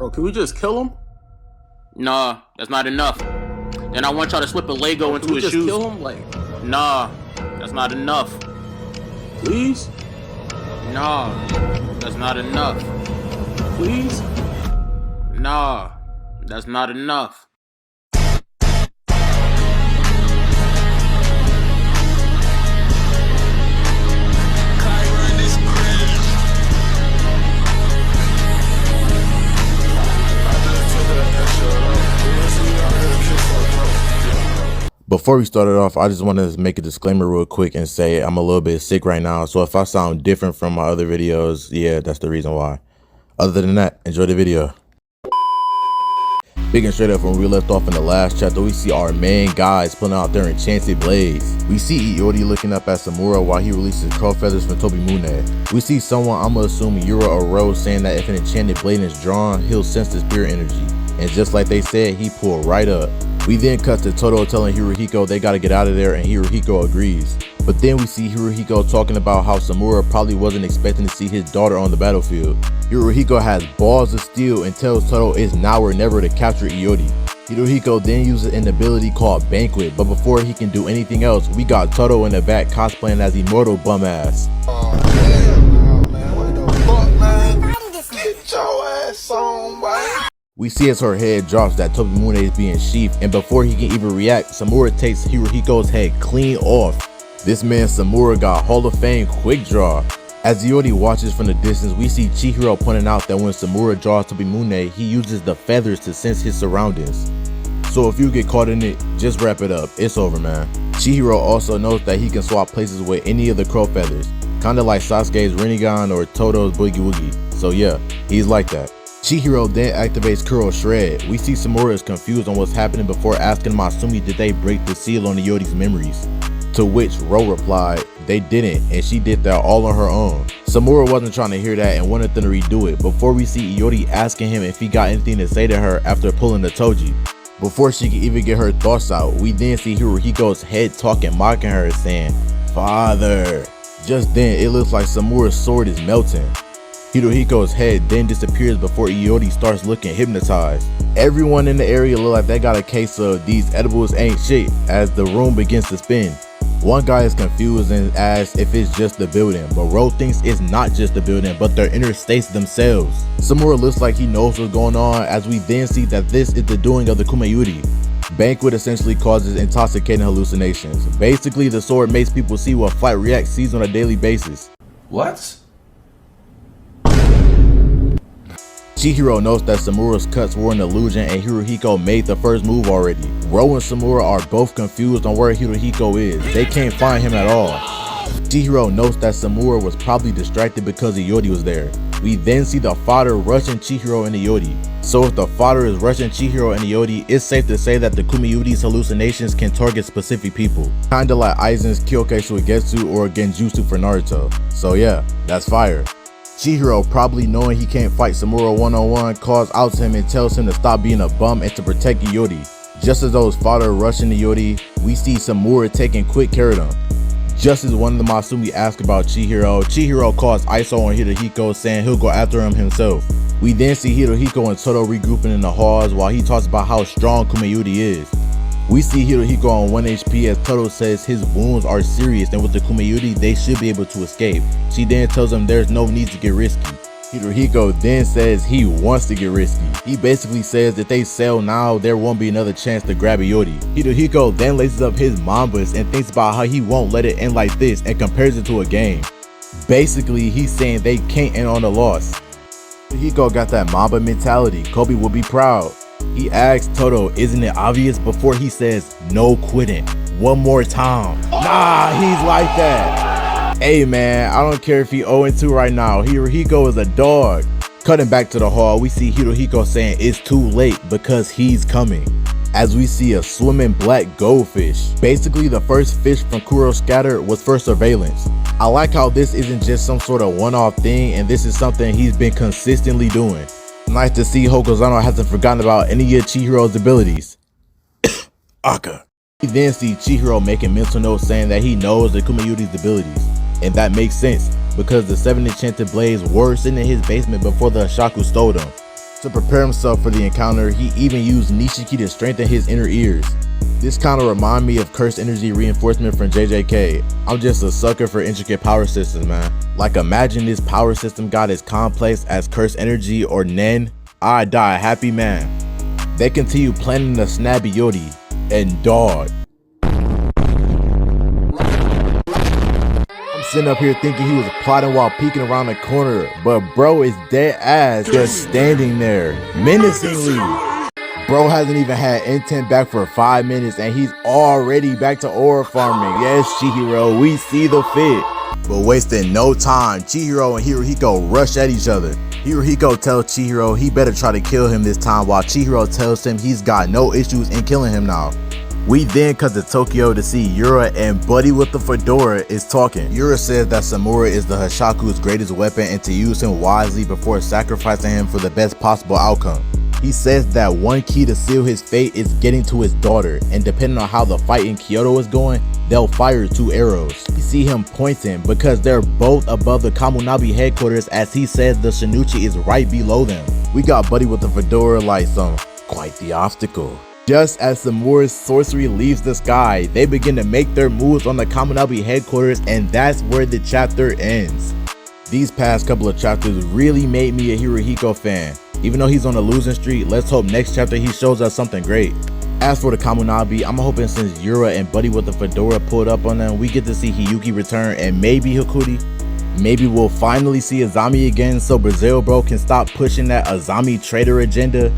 Bro, can we just kill him? Nah, that's not enough. Then I want y'all to slip a Lego into his shoes. Kill him? Like, nah, that's not enough. Please? Nah, that's not enough. Please? Nah, that's not enough. Before we started off, I just want to make a disclaimer real quick and say I'm a little bit sick right now. So if I sound different from my other videos, yeah, that's the reason why. Other than that, enjoy the video. Big and straight up, when we left off in the last chapter, we see our main guys pulling out their enchanted blades. We see Iori looking up at Samura while he releases crow feathers from Tobimune. We see someone, I'ma assume Yura or Rose, saying that if an enchanted blade is drawn, he'll sense the spirit energy. And just like they said, he pulled right up. We then cut to Todo telling Hirohiko they gotta get out of there, and Hirohiko agrees. But then we see Hirohiko talking about how Samura probably wasn't expecting to see his daughter on the battlefield. Hirohiko has balls of steel and tells Todo it's now or never to capture Iori. Hirohiko then uses an ability called Banquet, but before he can do anything else, we got Todo in the back cosplaying as Immortal Bumass. Oh, damn, man. What the fuck, man? Get your ass on, boy. We see as her head drops that Tobimune is being sheathed, and before he can even react, Samura takes Hirohiko's head clean off. This man Samura got Hall of Fame quick draw. As Iori watches from the distance, we see Chihiro pointing out that when Samura draws Tobimune, he uses the feathers to sense his surroundings. So if you get caught in it, just wrap it up, it's over, man. Chihiro also knows that he can swap places with any of the crow feathers, kinda like Sasuke's Rinnegan or Todo's Boogie Woogie. So yeah, he's like that. Chihiro then activates Kuro Shred. We see Samura is confused on what's happening before asking Masumi did they break the seal on Iori's memories. To which Ro replied, they didn't, and she did that all on her own. Samura wasn't trying to hear that and wanted them to redo it, before we see Iori asking him if he got anything to say to her after pulling the Toji. Before she could even get her thoughts out, we then see Hirohiko's head talking, mocking her, saying, "Father." Just then, it looks like Samura's sword is melting. Hirohiko's head then disappears before Iori starts looking hypnotized. Everyone in the area look like they got a case of these edibles ain't shit as the room begins to spin. One guy is confused and asks if it's just the building, but Ro thinks it's not just the building but their inner states themselves. Samura looks like he knows what's going on as we then see that this is the doing of the kumeyuri. Banquet essentially causes intoxicating hallucinations. Basically, the sword makes people see what Flight React sees on a daily basis. What? Chihiro knows that Samura's cuts were an illusion and Hirohiko made the first move already. Ro and Samura are both confused on where Hirohiko is. They can't find him at all. Chihiro notes that Samura was probably distracted because Iori was there. We then see the father rushing Chihiro and Iori. So if the father is rushing Chihiro and Iori, it's safe to say that the kumeyuri's hallucinations can target specific people. Kinda like Aizen's Kyokai Suigetsu or Genjutsu for Naruto. So yeah, that's fire. Chihiro, probably knowing he can't fight Samura one-on-one, calls out to him and tells him to stop being a bum and to protect Iori. Just as those father rushing Iori, we see Samura taking quick care of them. Just as one of the Masumi asks about Chihiro, Chihiro calls Iso on Hirohiko, saying he'll go after him himself. We then see Hirohiko and Todo regrouping in the halls while he talks about how strong Kumeyuri is. We see Hirohiko on 1 HP as Todo says his wounds are serious and with the kumeyuri they should be able to escape. She then tells him there's no need to get risky. Hirohiko then says he wants to get risky. He basically says if they sell now, there won't be another chance to grab Iori. Hirohiko then laces up his mambas and thinks about how he won't let it end like this and compares it to a game. Basically, he's saying they can't end on a loss. Hirohiko got that mamba mentality. Kobe will be proud. He asks Todo, isn't it obvious, before he says, no quitting. One more time. Nah, he's like that. Hey man, I don't care if he 0-2 right now. Hirohiko is a dog. Cutting back to the hall, we see Hirohiko saying it's too late because he's coming. As we see a swimming black goldfish. Basically, the first fish from Kuro Scatter was for surveillance. I like how this isn't just some sort of one-off thing and this is something he's been consistently doing. Nice to see Hokazono hasn't forgotten about any of Chihiro's abilities. Aka. We then see Chihiro making mental notes saying that he knows the kumeyuri's abilities. And that makes sense, because the 7 enchanted blades were sitting in his basement before the Shaku stole them. To prepare himself for the encounter, he even used Nishiki to strengthen his inner ears. This kind of remind me of cursed energy reinforcement from JJK. I'm just a sucker for intricate power systems, man. Like, imagine this power system got as complex as cursed energy or Nen. I'd die a happy man. They continue planning the snabby Yori, and dog. I'm sitting up here thinking he was plotting while peeking around the corner, but bro is dead ass just standing there, menacingly. Bro hasn't even had intent back for 5 minutes and he's already back to ore farming. Yes, Chihiro, we see the fit. But wasting no time, Chihiro and Hirohiko rush at each other. Hirohiko tells Chihiro he better try to kill him this time, while Chihiro tells him he's got no issues in killing him now. We then cut to Tokyo to see Yura, and Buddy with the fedora is talking. Yura says that Samura is the Hashaku's greatest weapon and to use him wisely before sacrificing him for the best possible outcome. He says that one key to seal his fate is getting to his daughter, and depending on how the fight in Kyoto is going, they'll fire 2 arrows. You see him pointing because they're both above the Kamunabi headquarters, as he says the Shinichi is right below them. We got Buddy with the fedora like some quite the obstacle. Just as Samura's sorcery leaves the sky, they begin to make their moves on the Kamunabi headquarters, and that's where the chapter ends. These past couple of chapters really made me a Hirohiko fan. Even though he's on a losing streak, let's hope next chapter he shows us something great. As for the Kamunabi, I'm hoping since Yura and Buddy with the fedora pulled up on them, we get to see Hiyuki return and maybe Hikuri. Maybe we'll finally see Azami again so Brazil bro can stop pushing that Azami traitor agenda.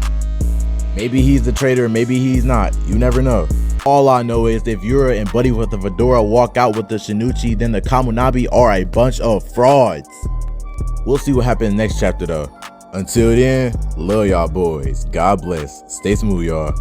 Maybe he's the traitor, maybe he's not. You never know. All I know is if Yura and Buddy with the fedora walk out with the Shinichi, then the Kamunabi are a bunch of frauds. We'll see what happens next chapter though. Until then, love y'all boys. God bless. Stay smooth, y'all.